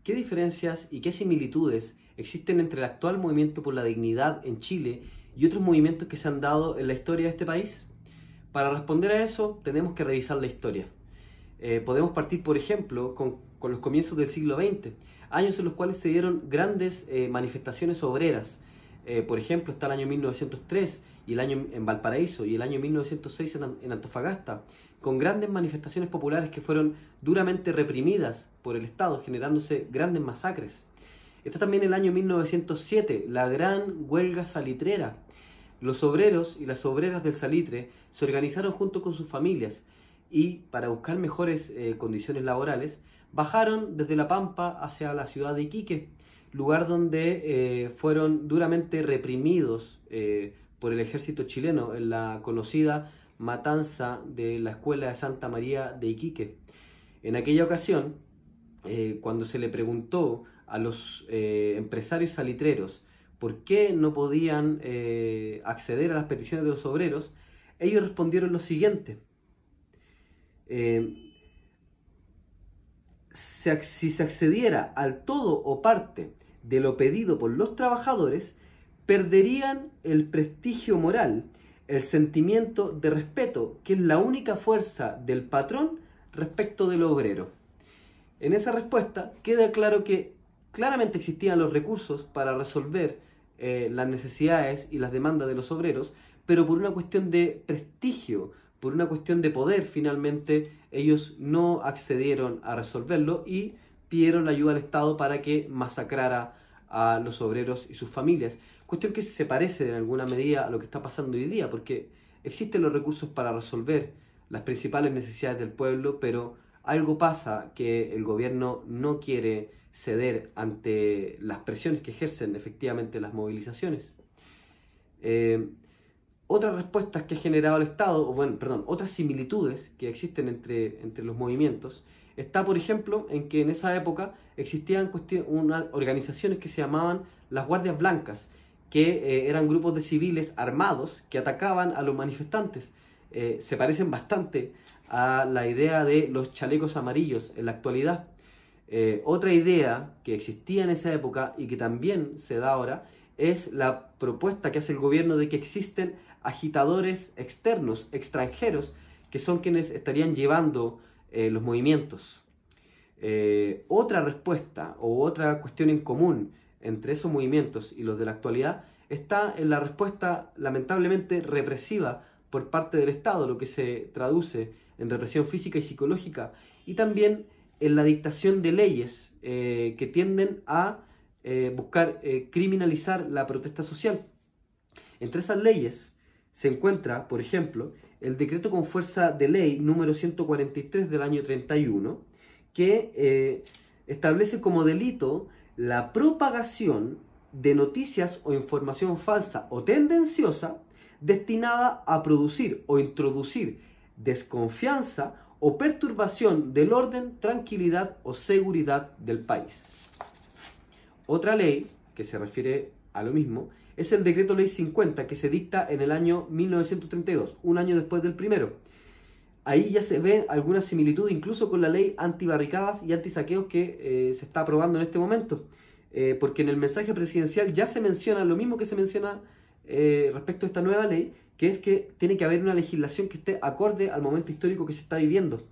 ¿qué diferencias y qué similitudes existen entre el actual movimiento por la dignidad en Chile y otros movimientos que se han dado en la historia de este país? Para responder a eso tenemos que revisar la historia. Podemos partir, por ejemplo, con los comienzos del siglo XX, años en los cuales se dieron grandes manifestaciones obreras. Por ejemplo, está el año 1903 y el año en Valparaíso y el año 1906 en Antofagasta, con grandes manifestaciones populares que fueron duramente reprimidas por el Estado, generándose grandes masacres. Está también el año 1907, la gran huelga salitrera. Los obreros y las obreras del salitre se organizaron junto con sus familias y, para buscar mejores condiciones laborales, bajaron desde La Pampa hacia la ciudad de Iquique, lugar donde fueron duramente reprimidos por el ejército chileno en la conocida matanza de la escuela de Santa María de Iquique. En aquella ocasión, cuando se le preguntó a los empresarios salitreros por qué no podían acceder a las peticiones de los obreros, ellos respondieron lo siguiente: si se accediera al todo o parte de lo pedido por los trabajadores, perderían el prestigio moral, el sentimiento de respeto, que es la única fuerza del patrón respecto del obrero. En esa respuesta queda claro que claramente existían los recursos para resolver las necesidades y las demandas de los obreros, pero por una cuestión de prestigio, por una cuestión de poder, finalmente ellos no accedieron a resolverlo y pidieron la ayuda al Estado para que masacrara a los obreros y sus familias. Cuestión que se parece en alguna medida a lo que está pasando hoy día, porque existen los recursos para resolver las principales necesidades del pueblo, pero algo pasa que el gobierno no quiere ceder ante las presiones que ejercen efectivamente las movilizaciones. Otras respuestas que ha generado el Estado, otras similitudes que existen entre los movimientos, está, por ejemplo, en que en esa época existían unas organizaciones que se llamaban las Guardias Blancas, que eran grupos de civiles armados que atacaban a los manifestantes. Se parecen bastante a la idea de los chalecos amarillos en la actualidad. Otra idea que existía en esa época y que también se da ahora es la propuesta que hace el gobierno de que existen agitadores externos, extranjeros, que son quienes estarían llevando los movimientos. Otra respuesta o otra cuestión en común entre esos movimientos y los de la actualidad está en la respuesta lamentablemente represiva por parte del Estado, lo que se traduce en represión física y psicológica, y también en la dictación de leyes que tienden a buscar criminalizar la protesta social. Entre esas leyes se encuentra, por ejemplo, el decreto con fuerza de ley número 143 del año 31, que establece como delito la propagación de noticias o información falsa o tendenciosa destinada a producir o introducir desconfianza o perturbación del orden, tranquilidad o seguridad del país. Otra ley que se refiere a lo mismo es el Decreto Ley 50, que se dicta en el año 1932, un año después del primero. Ahí ya se ve alguna similitud incluso con la ley antibarricadas y antisaqueos que se está aprobando en este momento, porque en el mensaje presidencial ya se menciona lo mismo que se menciona respecto a esta nueva ley, que es que tiene que haber una legislación que esté acorde al momento histórico que se está viviendo.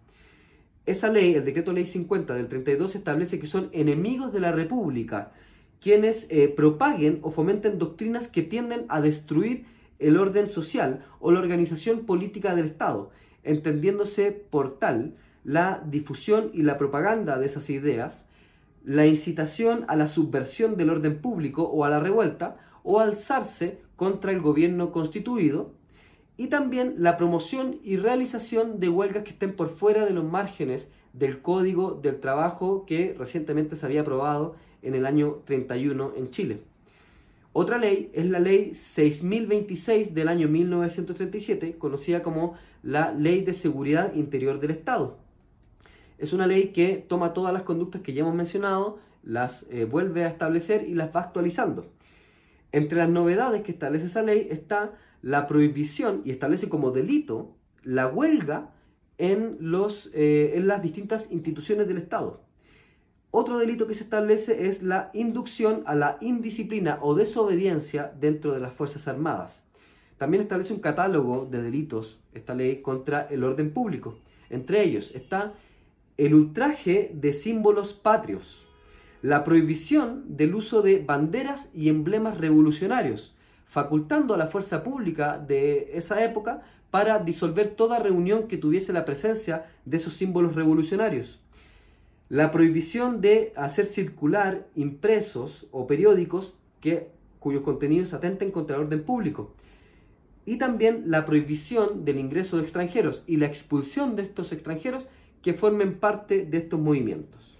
Esa ley, el Decreto Ley 50 del 32, establece que son enemigos de la República quienes propaguen o fomenten doctrinas que tienden a destruir el orden social o la organización política del Estado, entendiéndose por tal la difusión y la propaganda de esas ideas, la incitación a la subversión del orden público o a la revuelta, o alzarse contra el gobierno constituido, y también la promoción y realización de huelgas que estén por fuera de los márgenes del Código del Trabajo que recientemente se había aprobado en el año 31 en Chile. Otra ley es la ley 6026 del año 1937, conocida como la Ley de Seguridad Interior del Estado. Es una ley que toma todas las conductas que ya hemos mencionado, las vuelve a establecer y las va actualizando. Entre las novedades que establece esa ley está la prohibición, y establece como delito, la huelga en las distintas instituciones del Estado. Otro delito que se establece es la inducción a la indisciplina o desobediencia dentro de las Fuerzas Armadas. También establece un catálogo de delitos, esta ley, contra el orden público. Entre ellos está el ultraje de símbolos patrios, la prohibición del uso de banderas y emblemas revolucionarios, facultando a la fuerza pública de esa época para disolver toda reunión que tuviese la presencia de esos símbolos revolucionarios. La prohibición de hacer circular impresos o periódicos cuyos contenidos atenten contra el orden público. Y también la prohibición del ingreso de extranjeros y la expulsión de estos extranjeros que formen parte de estos movimientos.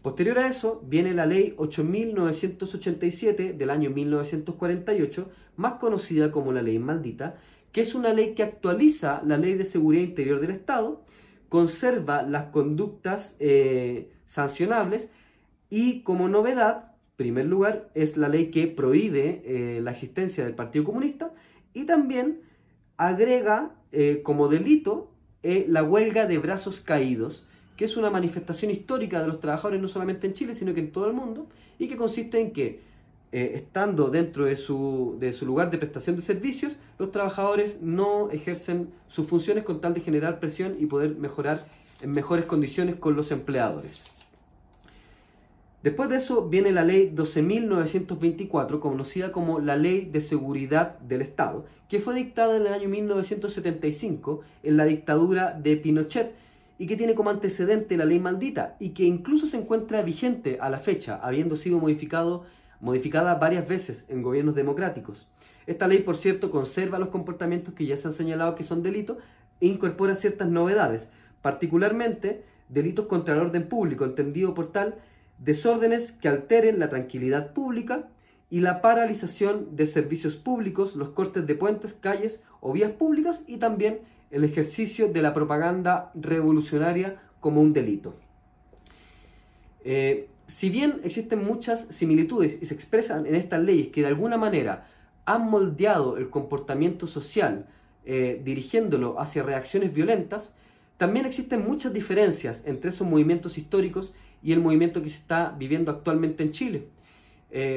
Posterior a eso viene la ley 8.987 del año 1948, más conocida como la ley maldita, que es una ley que actualiza la ley de seguridad interior del Estado, conserva las conductas sancionables y, como novedad, en primer lugar, es la ley que prohíbe la existencia del Partido Comunista y también agrega como delito la huelga de brazos caídos, que es una manifestación histórica de los trabajadores no solamente en Chile, sino que en todo el mundo, y que consiste en que, estando dentro de su lugar de prestación de servicios, los trabajadores no ejercen sus funciones con tal de generar presión y poder mejorar en mejores condiciones con los empleadores. Después de eso viene la ley 12.924, conocida como la Ley de Seguridad del Estado, que fue dictada en el año 1975 en la dictadura de Pinochet y que tiene como antecedente la ley maldita y que incluso se encuentra vigente a la fecha, habiendo sido modificada varias veces en gobiernos democráticos. Esta ley, por cierto, conserva los comportamientos que ya se han señalado que son delitos e incorpora ciertas novedades, particularmente delitos contra el orden público, entendido por tal desórdenes que alteren la tranquilidad pública y la paralización de servicios públicos, los cortes de puentes, calles o vías públicas y también el ejercicio de la propaganda revolucionaria como un delito. Si bien existen muchas similitudes y se expresan en estas leyes que de alguna manera han moldeado el comportamiento social dirigiéndolo hacia reacciones violentas, también existen muchas diferencias entre esos movimientos históricos y el movimiento que se está viviendo actualmente en Chile.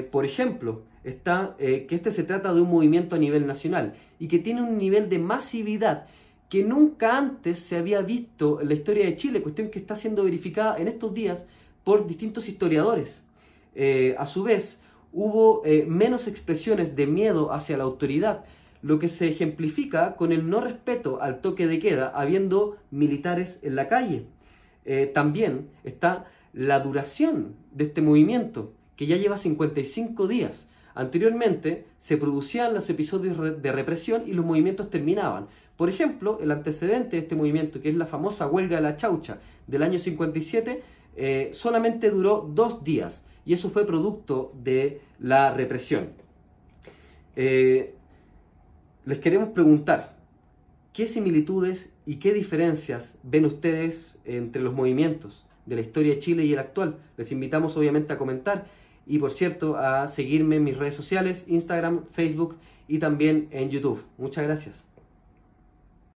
Por ejemplo, que este se trata de un movimiento a nivel nacional y que tiene un nivel de masividad que nunca antes se había visto en la historia de Chile, cuestión que está siendo verificada en estos días por distintos historiadores. A su vez, hubo menos expresiones de miedo hacia la autoridad, lo que se ejemplifica con el no respeto al toque de queda, habiendo militares en la calle. También está la duración de este movimiento, que ya lleva 55 días. Anteriormente se producían los episodios de represión y los movimientos terminaban. Por ejemplo, el antecedente de este movimiento, que es la famosa huelga de la Chaucha del año 57, solamente duró 2 días, y eso fue producto de la represión. Les queremos preguntar, ¿qué similitudes y qué diferencias ven ustedes entre los movimientos de la historia de Chile y el actual? Les invitamos obviamente a comentar y, por cierto, a seguirme en mis redes sociales, Instagram, Facebook y también en YouTube. Muchas gracias.